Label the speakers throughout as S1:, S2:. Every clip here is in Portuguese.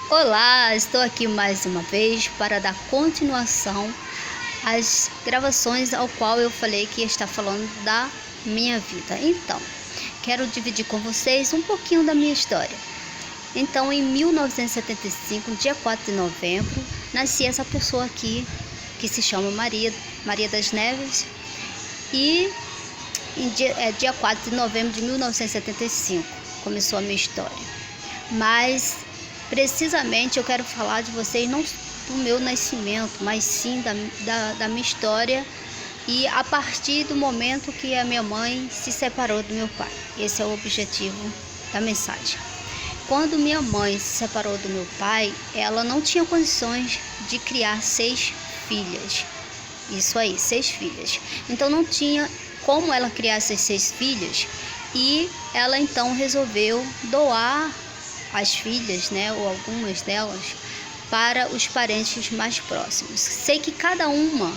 S1: Olá, estou aqui mais uma vez para dar continuação às gravações ao qual eu falei que ia estar falando da minha vida. Então, quero dividir com vocês um pouquinho da minha história. Então, em 1975, dia 4 de novembro, nasci essa pessoa aqui, que se chama Maria das Neves, e dia 4 de novembro de 1975 começou a minha história. Mas precisamente eu quero falar de vocês não do meu nascimento, mas sim da minha história, e a partir do momento que a minha mãe se separou do meu pai. Esse é o objetivo da mensagem. Quando minha mãe se separou do meu pai, ela não tinha condições de criar 6 filhas. Isso aí, 6 filhas. Então não tinha como ela criar essas 6 filhas, e ela então resolveu doar as filhas, ou algumas delas, para os parentes mais próximos. Sei que cada uma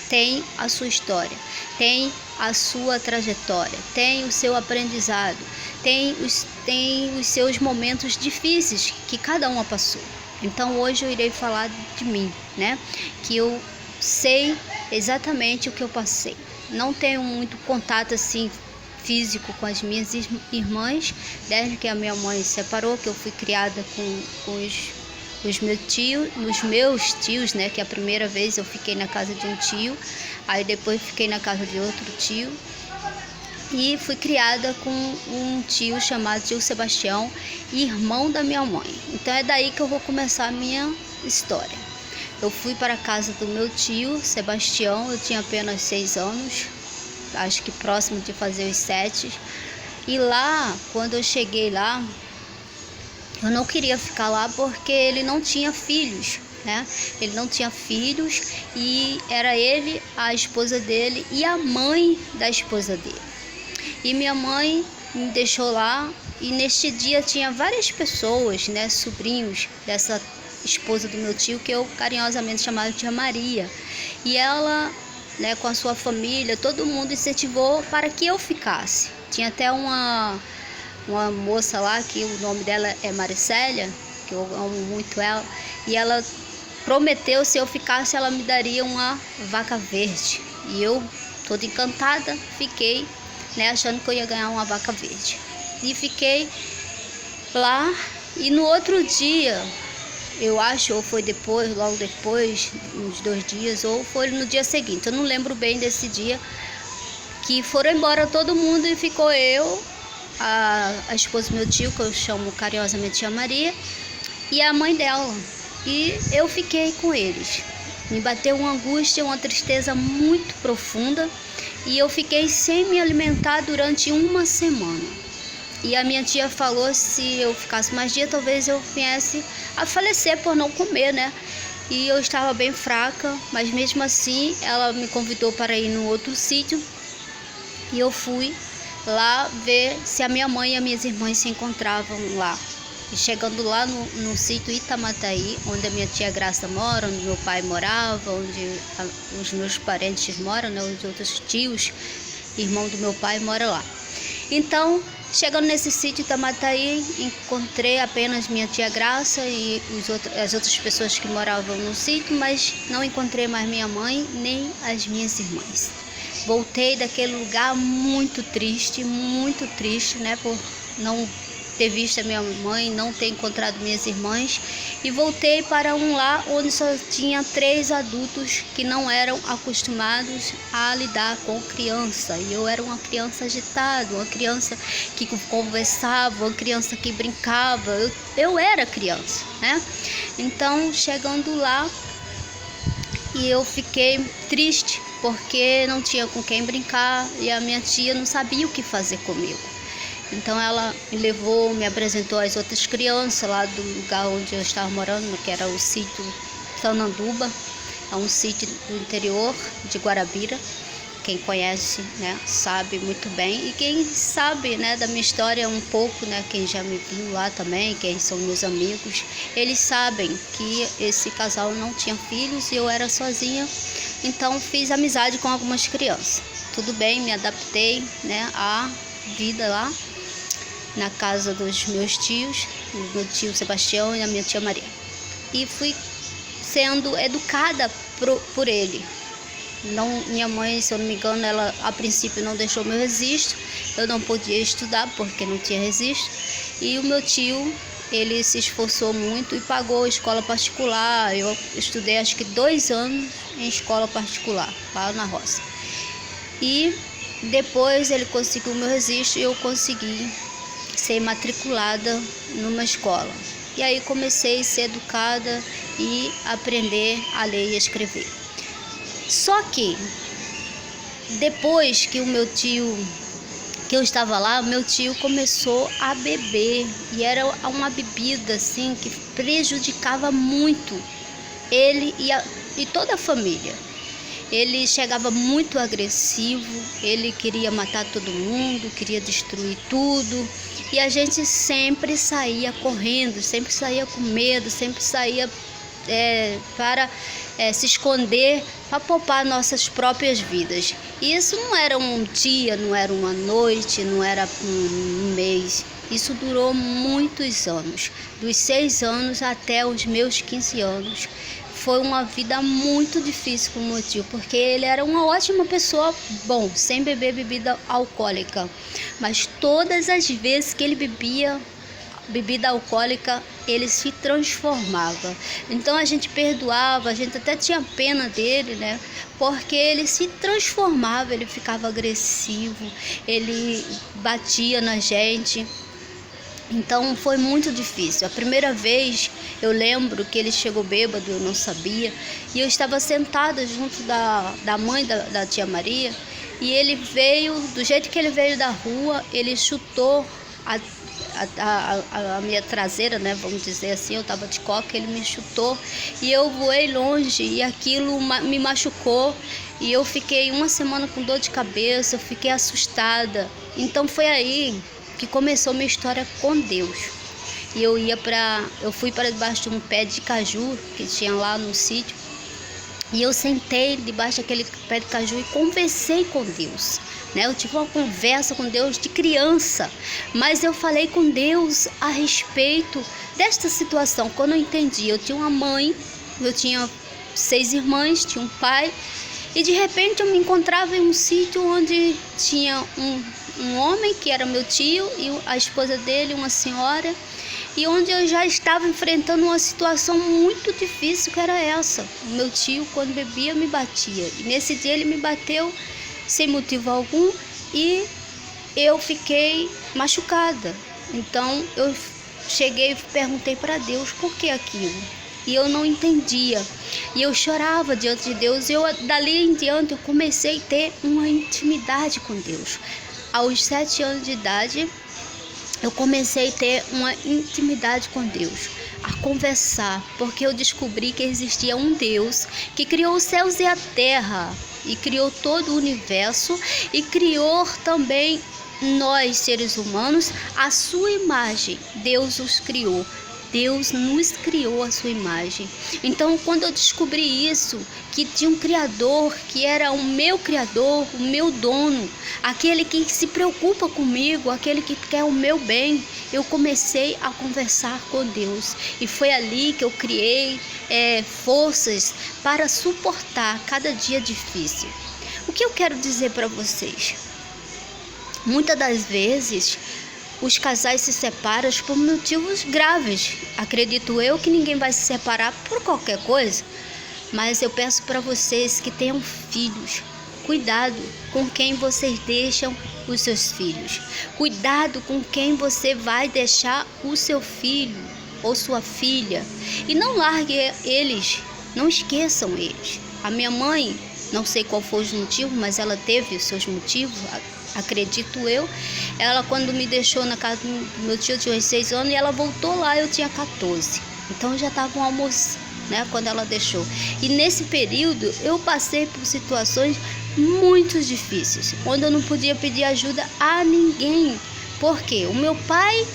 S1: tem a sua história, tem a sua trajetória, tem o seu aprendizado, tem os seus momentos difíceis que cada uma passou. Então hoje eu irei falar de mim, que eu sei exatamente o que eu passei. Não tenho muito contato assim físico com as minhas irmãs, desde que a minha mãe se separou, que eu fui criada com os meus tios, que a primeira vez eu fiquei na casa de um tio, aí depois fiquei na casa de outro tio, e fui criada com um tio chamado tio Sebastião, irmão da minha mãe. Então é daí que eu vou começar a minha história. Eu fui para a casa do meu tio Sebastião, eu tinha apenas 6 anos, acho que próximo de fazer os 7. E lá, quando eu cheguei lá, eu não queria ficar lá porque ele não tinha filhos, Ele não tinha filhos, e era ele, a esposa dele e a mãe da esposa dele. E minha mãe me deixou lá, e neste dia tinha várias pessoas, sobrinhos dessa esposa do meu tio, que eu carinhosamente chamava de Tia Maria. E ela, com a sua família, todo mundo incentivou para que eu ficasse. Tinha até uma moça lá, que o nome dela é Maricélia, que eu amo muito ela, e ela prometeu, se eu ficasse, ela me daria uma vaca verde. E eu, toda encantada, fiquei, achando que eu ia ganhar uma vaca verde. E fiquei lá, e no outro dia, eu acho, ou foi depois, logo depois, uns 2 dias, ou foi no dia seguinte, eu não lembro bem desse dia, que foram embora todo mundo e ficou eu, a esposa do meu tio, que eu chamo carinhosamente Tia Maria, e a mãe dela. E eu fiquei com eles. Me bateu uma angústia, uma tristeza muito profunda, e eu fiquei sem me alimentar durante uma semana. E a minha tia falou, se eu ficasse mais dia, talvez eu viesse a falecer por não comer, E eu estava bem fraca, mas mesmo assim ela me convidou para ir no outro sítio, e eu fui lá ver se a minha mãe e as minhas irmãs se encontravam lá. E chegando lá no sítio Itamataí, onde a minha tia Graça mora, onde meu pai morava, onde os meus parentes moram, os outros tios, irmão do meu pai, mora lá. Então, chegando nesse sítio Itamataí, encontrei apenas minha tia Graça e as outras pessoas que moravam no sítio, mas não encontrei mais minha mãe nem as minhas irmãs. Voltei daquele lugar muito triste, por não ter visto a minha mãe, não ter encontrado minhas irmãs, e voltei para um lar onde só tinha 3 adultos que não eram acostumados a lidar com criança. E eu era uma criança agitada, uma criança que conversava, uma criança que brincava. Eu era criança, Então, chegando lá, e eu fiquei triste porque não tinha com quem brincar, e a minha tia não sabia o que fazer comigo. Então ela me levou, me apresentou às outras crianças lá do lugar onde eu estava morando, que era o sítio Sananduba, é um sítio do interior de Guarabira. Quem conhece, sabe muito bem, e quem sabe, da minha história um pouco, quem já me viu lá também, quem são meus amigos, eles sabem que esse casal não tinha filhos e eu era sozinha. Então fiz amizade com algumas crianças. Tudo bem, me adaptei, à vida lá na casa dos meus tios, o meu tio Sebastião e a minha tia Maria. E fui sendo educada por ele. Não, minha mãe, se eu não me engano, ela a princípio não deixou meu registro. Eu não podia estudar porque não tinha registro. E o meu tio, ele se esforçou muito e pagou escola particular. Eu estudei acho que 2 anos em escola particular, lá na roça. E depois ele conseguiu meu registro e eu consegui ser matriculada numa escola. E aí comecei a ser educada e aprender a ler e escrever. Só que depois que o meu tio, que eu estava lá, meu tio começou a beber. E era uma bebida assim que prejudicava muito ele e toda a família. Ele chegava muito agressivo, ele queria matar todo mundo, queria destruir tudo. E a gente sempre saía correndo, sempre saía com medo, sempre saía para se esconder, para poupar nossas próprias vidas. E isso não era um dia, não era uma noite, não era um mês. Isso durou muitos anos, dos 6 anos até os meus 15 anos. Foi uma vida muito difícil com o meu tio, porque ele era uma ótima pessoa, bom, sem beber bebida alcoólica. Mas todas as vezes que ele bebia bebida alcoólica, ele se transformava. Então a gente perdoava, a gente até tinha pena dele, né? Porque ele se transformava, ele ficava agressivo, ele batia na gente. Então foi muito difícil. A primeira vez eu lembro que ele chegou bêbado, eu não sabia, e eu estava sentada junto da mãe da tia Maria, e ele veio, do jeito que ele veio da rua, ele chutou a minha traseira, né, vamos dizer assim. Eu estava de coca, ele me chutou e eu voei longe, e aquilo me machucou, e eu fiquei 1 semana com dor de cabeça, eu fiquei assustada. Então foi aí que começou minha história com Deus. E eu fui para debaixo de um pé de caju que tinha lá no sítio, e eu sentei debaixo daquele pé de caju e conversei com Deus, né? Eu tive uma conversa com Deus de criança, mas eu falei com Deus a respeito desta situação. Quando eu entendi, eu tinha uma mãe, eu tinha 6 irmãs, tinha um pai, e de repente eu me encontrava em um sítio onde tinha um homem que era meu tio e a esposa dele, uma senhora, e onde eu já estava enfrentando uma situação muito difícil, que era essa. O meu tio, quando bebia, me batia, e nesse dia ele me bateu sem motivo algum, e eu fiquei machucada. Então eu cheguei e perguntei para Deus por que aquilo, e eu não entendia, e eu chorava diante de Deus. E dali em diante eu comecei a ter uma intimidade com Deus. Aos 7 anos de idade eu comecei a ter uma intimidade com Deus, a conversar, porque eu descobri que existia um Deus que criou os céus e a terra, e criou todo o universo, e criou também nós, seres humanos, a sua imagem. Deus os criou. Deus nos criou a sua imagem. Então, quando eu descobri isso, que tinha um Criador, que era o meu Criador, o meu dono, aquele que se preocupa comigo, aquele que quer o meu bem, eu comecei a conversar com Deus. E foi ali que eu criei forças para suportar cada dia difícil. O que eu quero dizer para vocês? Muitas das vezes os casais se separam por motivos graves. Acredito eu que ninguém vai se separar por qualquer coisa, mas eu peço para vocês que tenham filhos. Cuidado com quem vocês deixam os seus filhos. Cuidado com quem você vai deixar o seu filho ou sua filha. E não largue eles, não esqueçam eles. A minha mãe, não sei qual foi os motivos, mas ela teve os seus motivos, acredito eu. Ela, quando me deixou na casa do meu tio, eu tinha 6 anos, e ela voltou lá, eu tinha 14. Então já estava um almoço, né, quando ela deixou. E nesse período eu passei por situações muito difíceis, onde eu não podia pedir ajuda a ninguém. Porque o meu pai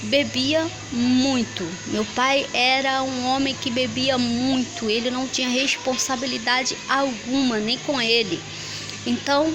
S1: bebia muito. Meu pai era um homem que bebia muito. Ele não tinha responsabilidade alguma, nem com ele. Então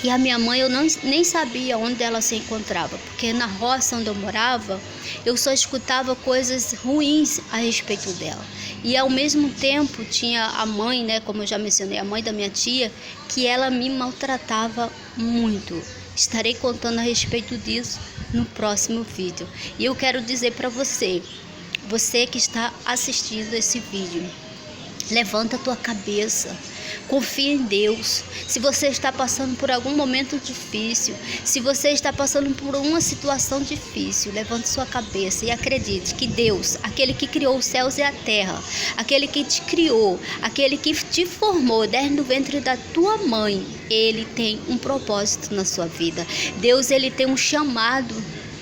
S1: E a minha mãe, eu nem sabia onde ela se encontrava, porque na roça onde eu morava, eu só escutava coisas ruins a respeito dela. E ao mesmo tempo tinha a mãe, né, como eu já mencionei, a mãe da minha tia, que ela me maltratava muito. Estarei contando a respeito disso no próximo vídeo. E eu quero dizer para você que está assistindo esse vídeo, levanta a tua cabeça, confia em Deus. Se você está passando por algum momento difícil, se você está passando por uma situação difícil, levante sua cabeça e acredite que Deus, aquele que criou os céus e a terra, aquele que te criou, aquele que te formou desde o ventre da tua mãe, Ele tem um propósito na sua vida. Deus, Ele tem um chamado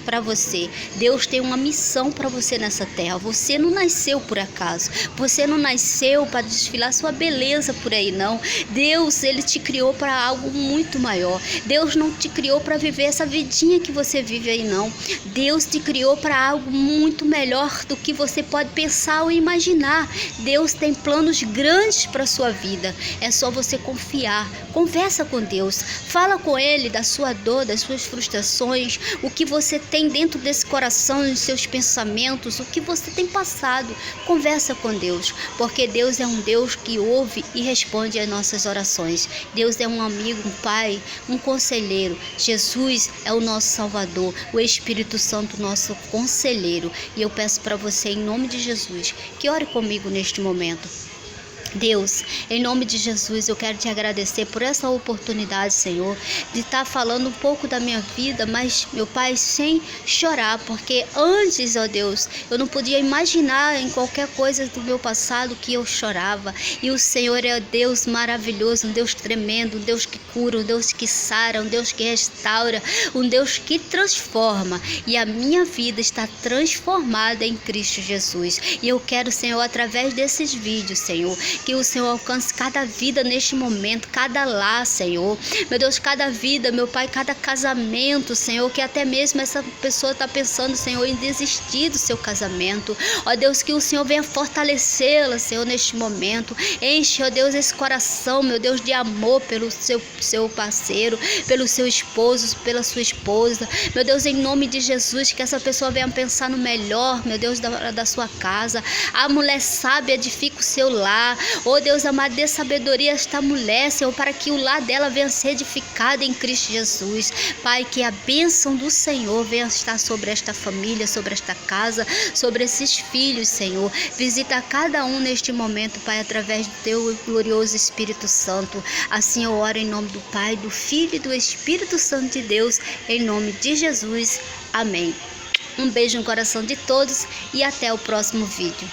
S1: para você. Deus tem uma missão para você nessa terra. Você não nasceu por acaso. Você não nasceu para desfilar sua beleza por aí, não. Deus, Ele te criou para algo muito maior. Deus não te criou para viver essa vidinha que você vive aí, não. Deus te criou para algo muito melhor do que você pode pensar ou imaginar. Deus tem planos grandes para sua vida. É só você confiar. Conversa com Deus. Fala com Ele da sua dor, das suas frustrações, o que você tem dentro desse coração, nos seus pensamentos, o que você tem passado. Conversa com Deus, porque Deus é um Deus que ouve e responde às nossas orações. Deus é um amigo, um pai, um conselheiro. Jesus é o nosso Salvador, o Espírito Santo, nosso conselheiro. E eu peço para você, em nome de Jesus, que ore comigo neste momento. Deus, em nome de Jesus, eu quero te agradecer por essa oportunidade, Senhor, de estar falando um pouco da minha vida, mas, meu Pai, sem chorar, porque antes, ó Deus, eu não podia imaginar em qualquer coisa do meu passado que eu chorava. E o Senhor é Deus maravilhoso, um Deus tremendo, um Deus que cura, um Deus que sara, um Deus que restaura, um Deus que transforma. E a minha vida está transformada em Cristo Jesus. E eu quero, Senhor, através desses vídeos, Senhor, que o Senhor alcance cada vida neste momento, cada lar, Senhor. Meu Deus, cada vida, meu Pai, cada casamento, Senhor, que até mesmo essa pessoa está pensando, Senhor, em desistir do seu casamento. Ó Deus, que o Senhor venha fortalecê-la, Senhor, neste momento. Enche, ó Deus, esse coração, meu Deus, de amor pelo seu parceiro, pelo seu esposo, pela sua esposa. Meu Deus, em nome de Jesus, que essa pessoa venha pensar no melhor, meu Deus, da sua casa. A mulher sábia edifica o seu lar. Oh Deus amado, dê sabedoria a esta mulher, Senhor, para que o lar dela venha ser edificado em Cristo Jesus. Pai, que a bênção do Senhor venha estar sobre esta família, sobre esta casa, sobre esses filhos, Senhor. Visita cada um neste momento, Pai, através do teu glorioso Espírito Santo. Assim eu oro em nome do Pai, do Filho e do Espírito Santo de Deus, em nome de Jesus. Amém. Um beijo no coração de todos e até o próximo vídeo.